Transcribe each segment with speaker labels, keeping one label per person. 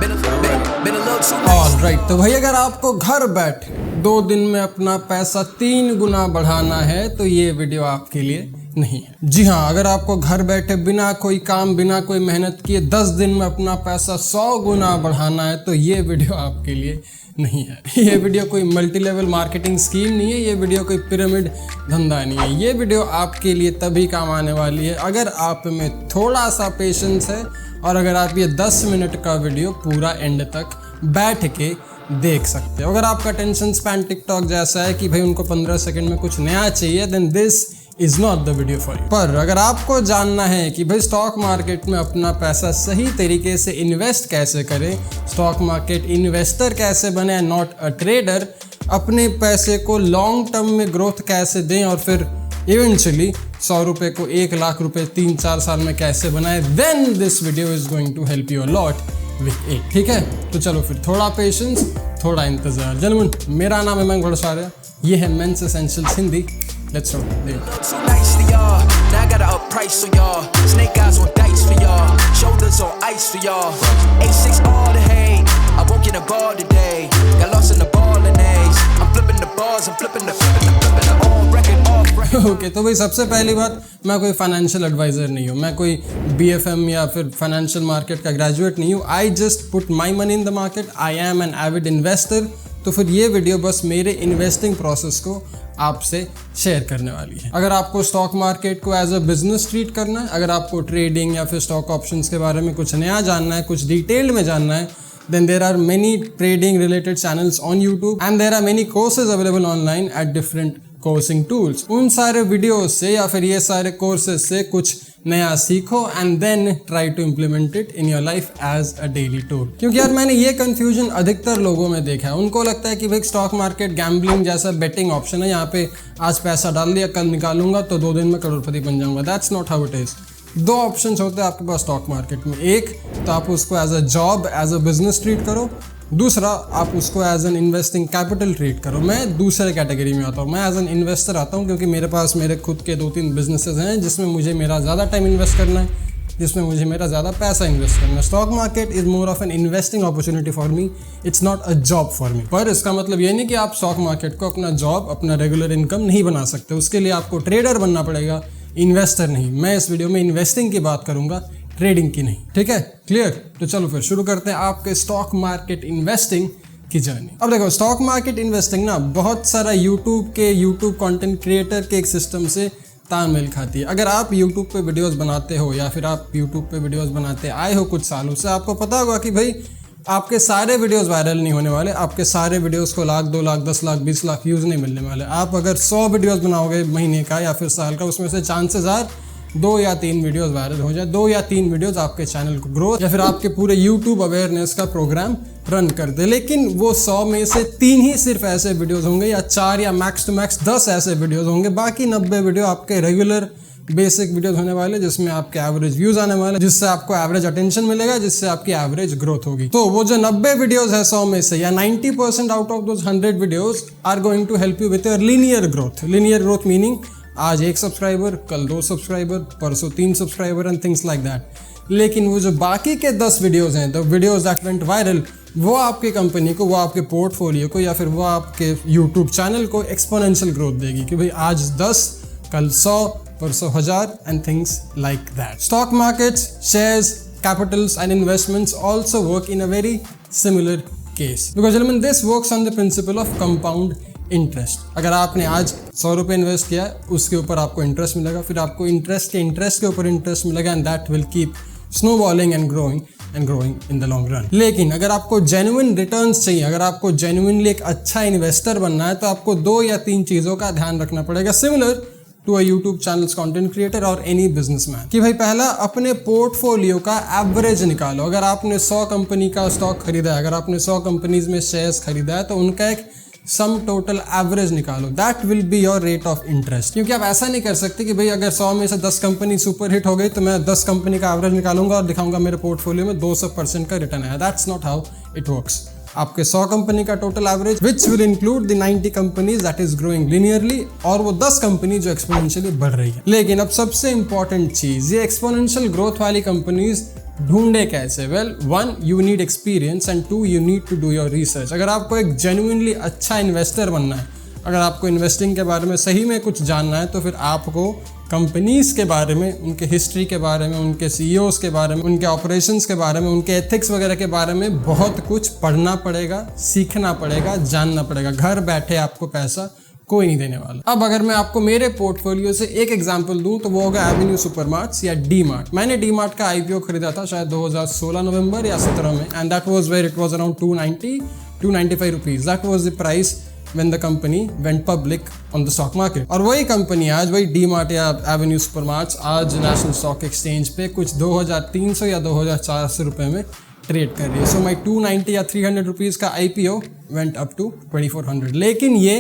Speaker 1: Alright, तो भाई अगर आपको घर बैठे 2 दिन में अपना पैसा 3 गुना बढ़ाना है तो ये वीडियो आपके लिए नहीं है। जी हाँ, अगर आपको घर बैठे बिना कोई काम, बिना कोई मेहनत किए 10 दिन में अपना पैसा 100 गुना बढ़ाना है तो ये वीडियो आपके लिए नहीं है। ये वीडियो कोई मल्टी लेवल मार्केटिंग स्कीम नहीं है, ये वीडियो कोई पिरामिड धंधा नहीं है। ये वीडियो आपके लिए तभी काम आने वाली है अगर आप में थोड़ा सा पेशेंस है और अगर आप ये 10 मिनट का वीडियो पूरा एंड तक बैठ के देख सकते हो। अगर आपका टेंशन स्पैन टिकटॉक जैसा है कि भाई उनको 15 सेकंड में कुछ नया चाहिए, then this is not the video for you. पर अगर आपको जानना है कि भाई स्टॉक मार्केट में अपना पैसा सही तरीके से इन्वेस्ट कैसे करें, स्टॉक मार्केट इन्वेस्टर कैसे बने, नॉट अ ट्रेडर, अपने पैसे को लॉन्ग टर्म में ग्रोथ कैसे दें और फिर इवेंचुअली 100 रुपये को 1 लाख रुपए 3-4 साल में कैसे बनाए, then this video is going to help you a lot with it. ठीक है, तो चलो फिर थोड़ा पेशेंस, थोड़ा इंतजार। जनमन, मेरा नाम है मंगल सारे, ये है men's essentials Hindi. Let's start. So nice to y'all. Now I got a up price for y'all. Snake eyes on dice for y'all. Shoulders on ice for y'all. A6 all the hate. I woke in a bar today. Got lost in the ball and A's. I'm flipping the bars. I'm flipping the on record off record. Okay, तो भाई सबसे पहली बात, मैं कोई financial adviser नहीं हूँ, मैं कोई BFM या फिर फाइनेंशियल मार्केट का ग्रेजुएट नहीं हूँ। I just put my money in the market. I am an avid investor. तो फिर ये वीडियो बस मेरे इन्वेस्टिंग प्रोसेस को आपसे शेयर करने वाली है। अगर आपको स्टॉक मार्केट को एज अ बिजनेस ट्रीट करना है, अगर आपको ट्रेडिंग या फिर स्टॉक ऑप्शंस के बारे में कुछ नया जानना है, कुछ डिटेल्ड में जानना है, then there are many trading related channels on YouTube and there are many courses available online at different कोर्सिंग tools. उन सारे वीडियोस से या फिर ये सारे कोर्सेज से कुछ नया सीखो and then try to implement it in your life as a daily tool. क्योंकि यार मैंने ये कंफ्यूजन अधिकतर लोगों में देखा है। उनको लगता है कि भाई स्टॉक मार्केट गैम्बलिंग जैसा बेटिंग ऑप्शन है, यहाँ पे आज पैसा डाल दिया, कल निकालूंगा तो 2 दिन में करोड़पति बन जाऊंगा। That's not how it is. 2 options होते हैं आपके पास स्टॉक मार्केट में। एक तो आप उसको as a job, as a business treat करो। दूसरा, आप उसको as an investing capital treat करो। मैं दूसरे कैटेगरी में आता हूँ, मैं एज एन इन्वेस्टर आता हूँ क्योंकि मेरे पास मेरे खुद के 2-3 बिजनेसेस हैं जिसमें मुझे मेरा ज़्यादा टाइम इन्वेस्ट करना है, जिसमें मुझे मेरा ज़्यादा पैसा इन्वेस्ट करना है। Stock market is more of an investing opportunity for me, it's not a job for me. पर इसका मतलब ये नहीं कि आप स्टॉक मार्केट को अपना जॉब, अपना रेगुलर इनकम नहीं बना सकते। उसके लिए आपको ट्रेडर बनना पड़ेगा, इन्वेस्टर नहीं। मैं इस वीडियो में इन्वेस्टिंग की बात करूंगा, ट्रेडिंग की नहीं। ठीक है, क्लियर? तो चलो फिर शुरू करते हैं आपके स्टॉक मार्केट इन्वेस्टिंग की जर्नी। अब देखो, स्टॉक मार्केट इन्वेस्टिंग ना बहुत सारा यूट्यूब कंटेंट क्रिएटर के एक सिस्टम से तालमेल खाती है। अगर आप यूट्यूब पे वीडियोस बनाते हो या फिर आप यूट्यूब पे वीडियोस बनाते आए हो कुछ सालों से, आपको पता होगा कि भाई आपके सारे वीडियोस वायरल नहीं होने वाले, आपके सारे वीडियोस को 1 लाख, 2 लाख, 10 लाख, 20 लाख व्यूज़ नहीं मिलने वाले। आप अगर 100 वीडियोस बनाओगे महीने का या फिर साल का, उसमें से चांसेस आर 2 या 3 वीडियोस वायरल हो जाए, 2 या 3 वीडियोस आपके चैनल को ग्रो या फिर आपके पूरे यूट्यूब अवेयरनेस का प्रोग्राम रन कर दे। लेकिन वो 100 में से 3 ही सिर्फ ऐसे वीडियोस होंगे या 4 या मैक्स टू मैक्स 10 ऐसे वीडियोस होंगे। बाकी 90 वीडियो आपके रेगुलर बेसिक वीडियोस होने वाले जिसमें आपके एवरेज व्यूज आने वाले, जिससे आपको एवरेज अटेंशन मिलेगा, जिससे आपकी एवरेज ग्रोथ होगी। तो वो जो 90 वीडियोस है 100 में से, या 90% out of those 100 videos are going to help you with your linear growth. Linear growth meaning आज 1 सब्सक्राइबर, कल 2 सब्सक्राइबर, परसों 3 subscriber and things like that. लेकिन वो जो बाकी के 10 वीडियोस हैं, the videos that went viral, वो आपकी कंपनी को, वो आपके पोर्टफोलियो को या फिर वो आपके यूट्यूब चैनल को एक्सपोनेंशियल ग्रोथ देगी कि भाई आज 10, कल 100, परसों 1000 and things like that. Stock markets, shares, Capitals and investments also work in a very similar case because gentlemen, this works on the principle of compound interest. अगर आपने आज 100 रुपये इन्वेस्ट किया, उसके ऊपर आपको इंटरेस्ट मिलेगा, फिर आपको इंटरेस्ट के ऊपर इंटरेस्ट मिलेगा and that will keep snowballing and growing in the long run. लेकिन अगर आपको जेन्युइन रिटर्न्स चाहिए, अगर आपको जेन्युइनली एक अच्छा इन्वेस्टर बनना है, तो आपको 2 या 3 चीज़ों का ध्यान रखना पड़ेगा, similar to a YouTube channels content creator और एनी बिजनेसमैन। कि भाई पहला अपने पोर्टफोलियो का एवरेज निकालो। अगर आपने 100 कंपनी का स्टॉक खरीदा है, अगर आपने 100 कंपनीज में शेयर्स खरीदा है, तो उनका एक सम टोटल एवरेज निकालो। That will be your rate of interest. क्योंकि आप ऐसा नहीं कर सकते कि भाई अगर 100 में से 10 कंपनी सुपर हिट हो गई तो मैं 10 कंपनी का एवरेज निकालूंगा और दिखाऊंगा मेरे पोर्टफोलियो में 200% का रिटर्न आया। That's not how it works. आपके 100 कंपनी का total average which will include the 90 companies that is growing linearly, और वो 10 कंपनी जो एक्सपोनेंशियली बढ़ रही है। लेकिन अब सबसे इंपॉर्टेंट चीज, ये एक्सपोनेंशियल ग्रोथ वाली कंपनीज ढूंढे कैसे? Well, 1 you need experience and 2 you need to do your research. अगर आपको एक जेन्युइनली अच्छा इन्वेस्टर बनना है, अगर आपको इन्वेस्टिंग के बारे में सही में कुछ जानना है, तो फिर आपको कंपनीज़ के बारे में, उनके हिस्ट्री के बारे में, उनके CEOs के बारे में, उनके ऑपरेशंस के बारे में, उनके एथिक्स वगैरह के बारे में बहुत कुछ पढ़ना पड़ेगा, सीखना पड़ेगा, जानना पड़ेगा। घर बैठे आपको पैसा कोई नहीं देने वाला। अब अगर मैं आपको मेरे पोर्टफोलियो से एक एग्जांपल दूं तो वो होगा एवेन्यू सुपरमार्ट्स या डी-मार्ट। मैंने डी-मार्ट का IPO खरीदा था शायद 2016 नवंबर या 17 में, and that was where it was around 295 rupees. That was the price when the company went public on the stock market। और वही कंपनी आज, वही डी-मार्ट या एवेन्यू सुपरमार्ट्स आज नेशनल स्टॉक एक्सचेंज पे कुछ 2300 या 2400 रुपए में ट्रेड कर रही है। सो माई 290 या 300 रुपीज़ का IPO went up to 2400। लेकिन ये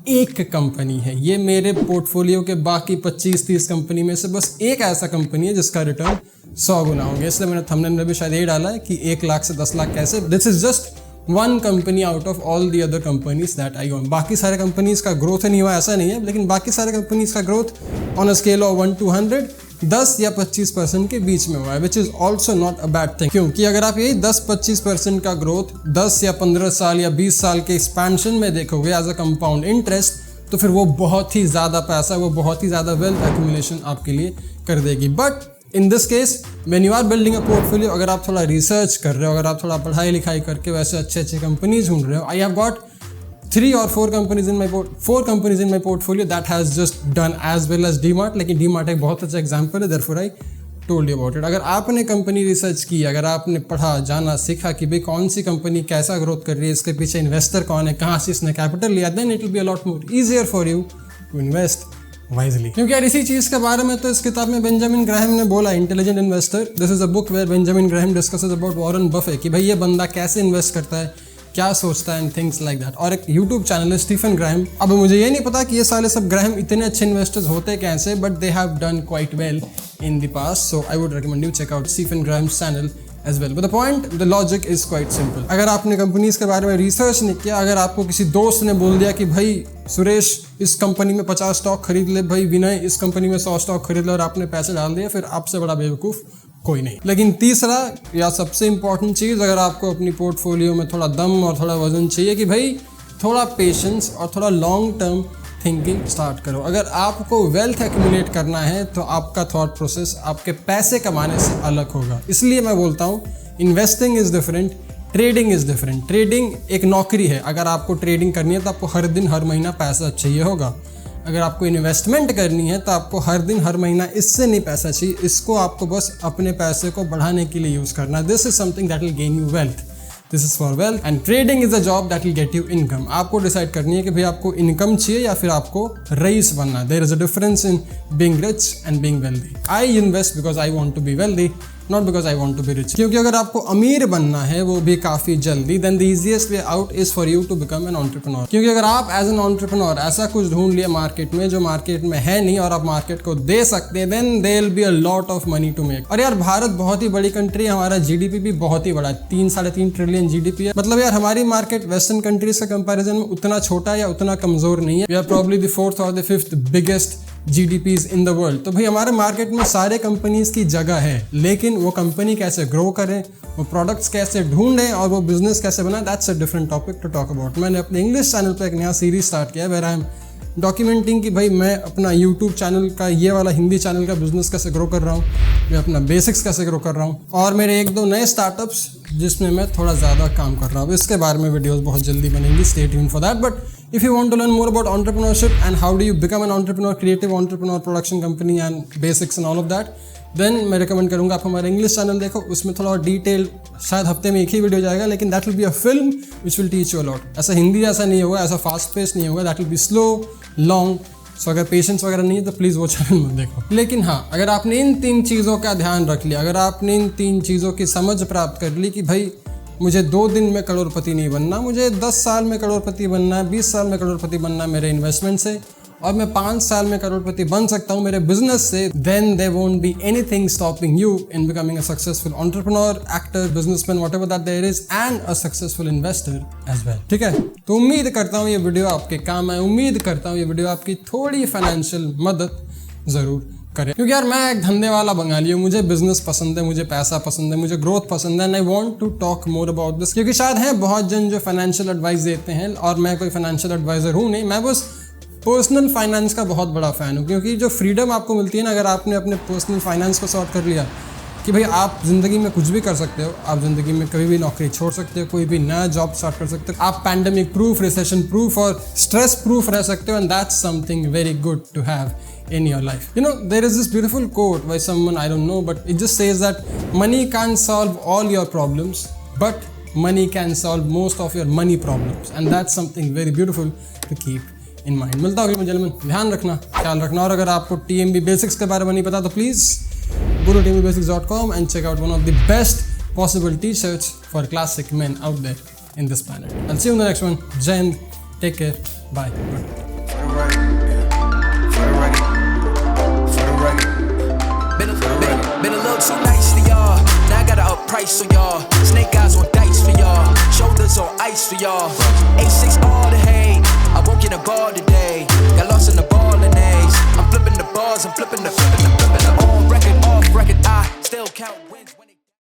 Speaker 1: एक कंपनी है, ये मेरे पोर्टफोलियो के बाकी 25-30 कंपनी में से बस एक ऐसा कंपनी है जिसका रिटर्न 100 गुना हो गया। इसलिए मैंने थंबनेल में भी शायद ये डाला है कि 1 लाख से 10 लाख कैसे। This is just 1 company out of all the other companies that I own. बाकी सारे कंपनीज का ग्रोथ नहीं हुआ ऐसा नहीं है, लेकिन बाकी सारे कंपनीज का growth on a scale of 1 to 100 10 या 25% के बीच में हुआ है, which is also not a bad thing. क्योंकि अगर आप यही 10-25% का ग्रोथ 10 या 15 साल या 20 साल के एक्सपेंशन में देखोगे एज अ कंपाउंड इंटरेस्ट, तो फिर वो बहुत ही ज़्यादा पैसा, वो बहुत ही ज़्यादा वेल्थ एक्यूमुलेशन आपके लिए कर देगी। But in this case when you are building a portfolio, अगर आप थोड़ा रिसर्च कर रहे हो, अगर आप थोड़ा पढ़ाई लिखाई करके वैसे अच्छे कंपनीज ढूंढ रहे हो, I have got 3 or 4 companies in my 4 companies in my portfolio that has just done as well as D-Mart। लेकिन D-Mart एक बहुत अच्छा एग्जाम्पल है, therefore I told you about it। अगर आपने कंपनी रिसर्च की, अगर आपने पढ़ा, जाना, सीखा कि भाई कौन सी कंपनी कैसा ग्रोथ कर रही है, इसके पीछे इन्वेस्टर कौन है, कहाँ से इसने कैपिटल लिया, then it will be a lot more easier for you to invest wisely। क्योंकि यार इसी चीज़ के बारे में तो इस किताब में बेंजामिन ग्राहम ने बोला, intelligent investor. This is a book where Benjamin Graham discusses about Warren Buffett, कि भाई ये बंदा कैसे इन्वेस्ट करता है, क्या सोचता है, एंड थिंग्स लाइक दैट। और एक यूट्यूब चैनल है स्टीफन ग्राहम। अब मुझे ये नहीं पता कि ये साले सब ग्राहम इतने अच्छे इन्वेस्टर्स होते कैसे, but they have done quite well in the past, so I would recommend you check out Stephen Graham's channel as well. But the point, the logic is quite simple. अगर आपने companies के बारे में research नहीं किया, अगर आपको किसी दोस्त ने बोल दिया कि भाई सुरेश इस कंपनी में 50 स्टॉक खरीद ले, भाई विनय इस कंपनी में 100 स्टॉक खरीद ले, और आपने पैसे डाल दिए, फिर आपसे बड़ा बेवकूफ़ कोई नहीं। लेकिन तीसरा या सबसे इंपॉर्टेंट चीज़, अगर आपको अपनी पोर्टफोलियो में थोड़ा दम और थोड़ा वजन चाहिए, कि भाई थोड़ा पेशेंस और थोड़ा लॉन्ग टर्म थिंकिंग स्टार्ट करो। अगर आपको वेल्थ एक्यूमुलेट करना है तो आपका थॉट प्रोसेस आपके पैसे कमाने से अलग होगा। इसलिए मैं बोलता हूँ investing is different, trading is different. Trading एक नौकरी है, अगर आपको ट्रेडिंग करनी है तो आपको हर दिन हर महीना पैसा चाहिए होगा। अगर आपको इन्वेस्टमेंट करनी है तो आपको हर दिन हर महीना इससे नहीं पैसा चाहिए, इसको आपको बस अपने पैसे को बढ़ाने के लिए यूज़ करना। This is something that will gain you wealth, this is for wealth, and trading is a job that will get you income. आपको डिसाइड करनी है कि भाई आपको इनकम चाहिए या फिर आपको रईस बनना है। There is a difference in being rich and being wealthy. I invest because I want to be wealthy, not because I want to be rich. क्योंकि अगर आपको अमीर बनना है, वो भी काफ़ी जल्दी, then the easiest way out is for you to become an entrepreneur. क्योंकि अगर आप एज एन एंटरप्रेन्योर ऐसा कुछ ढूंढ लिया मार्केट में जो मार्केट में है नहीं और आप मार्केट को दे सकते हैं, then there will be a lot of money to make. और यार भारत बहुत ही बड़ी कंट्री है, हमारा GDP भी बहुत ही बड़ा है, 3-3.5 ट्रिलियन GDP है। मतलब यार हमारी मार्केट वेस्टर्न कंट्रीज के कंपेरिजन में उतना छोटा या उतना कमजोर नहीं है। We are probably the 4th और the 5th biggest GDPs in the world. तो भाई हमारे मार्केट में सारे कंपनीज की जगह है, लेकिन वो कंपनी कैसे ग्रो करें, वो प्रोडक्ट्स कैसे ढूंढें और वो बिजनेस कैसे बनाए, that's a different topic to talk about. मैंने अपने इंग्लिश चैनल पे एक नया सीरीज स्टार्ट किया है वेयर आई एम डॉक्यूमेंटिंग कि भाई मैं अपना यूट्यूब चैनल का, ये वाला हिंदी चैनल का बिजनेस कैसे ग्रो कर रहा हूँ, मैं अपना बेसिक्स कैसे ग्रो कर रहा हूँ, और मेरे 1-2 नए स्टार्टअप्स जिसमें मैं थोड़ा ज़्यादा काम कर रहा हूँ। इसके बारे में वीडियोज़ बहुत जल्दी बनेंगी, stay tuned for that. But if you want to learn more about entrepreneurship and how do you become an entrepreneur, creative entrepreneur, production company and basics and all of that, then मैं recommend करूँगा आप हमारे English channel देखो, उसमें थोड़ा और detail, शायद हफ्ते में एक ही वीडियो जाएगा, लेकिन that will be a film which will teach you a lot. ऐसा हिंदी ऐसा नहीं होगा, ऐसा फास्ट पेस नहीं होगा, that will be slow long. So अगर पेशेंस वगैरह नहीं है तो प्लीज़ वो चैनल मत देखो। लेकिन हाँ, अगर आपने इन 3 चीज़ों का ध्यान रख लिया, अगर आपने इन 3 चीज़ों की समझ प्राप्त कर ली कि भाई मुझे 2 दिन में करोड़पति नहीं बनना, मुझे 10 साल में करोड़पति बनना है, 20 साल में करोड़पति बनना है मेरे इन्वेस्टमेंट से, और मैं 5 साल में करोड़पति बन सकता हूँ मेरे बिजनेस से, then there won't be anything stopping you in becoming a successful entrepreneur, actor, businessman, whatever that there is, and a successful investor as well. ठीक है, तो उम्मीद करता हूँ ये वीडियो आपके काम आए, उम्मीद करता हूँ ये वीडियो आपकी थोड़ी फाइनेंशियल मदद ज़रूर करें। क्योंकि यार मैं एक धंधे वाला बंगाली हूँ, मुझे बिजनेस पसंद है, मुझे पैसा पसंद है, मुझे ग्रोथ पसंद है and I want to talk more about this. क्योंकि शायद हैं बहुत जन जो फाइनेंशियल एडवाइस देते हैं और मैं कोई फाइनेंशियल एडवाइजर हूँ नहीं, मैं बस पर्सनल फाइनेंस का बहुत बड़ा फ़ैन हूँ। क्योंकि जो फ्रीडम आपको मिलती है ना, अगर आपने अपने पर्सनल फाइनेंस को सॉर्ट कर लिया कि भाई आप ज़िंदगी में कुछ भी कर सकते हो, आप ज़िंदगी में कभी भी नौकरी छोड़ सकते हो, कोई भी नया जॉब स्टार्ट कर सकते हो, आप पैंडेमिक प्रूफ, रिसेशन प्रूफ और स्ट्रेस प्रूफ रह सकते हो and that's something very good to have in your life. You know, there is this beautiful quote by someone, I don't know, but it just says that money can't solve all your problems, but money can solve most of your money problems, and that's something very beautiful to keep in mind. मिलता हूँ gentlemen, ध्यान रखना, ख्याल रखना, और अगर आपको TMB Basics के बारे में नहीं पता तो please go to tmbasics.com and check out one of the best possible t-shirts for classic men out there in this planet. I'll see you in the next one. Jai Hind, take care, bye.
Speaker 2: Been a little too nice for y'all. Now I gotta up price for y'all. Snake eyes on dice for y'all. Shoulders on ice for y'all. A6 all the hate. I woke in a bar today. Got lost in the ball and A's. I'm flipping the bars. I'm flipping the on record, off record. I still count wins when it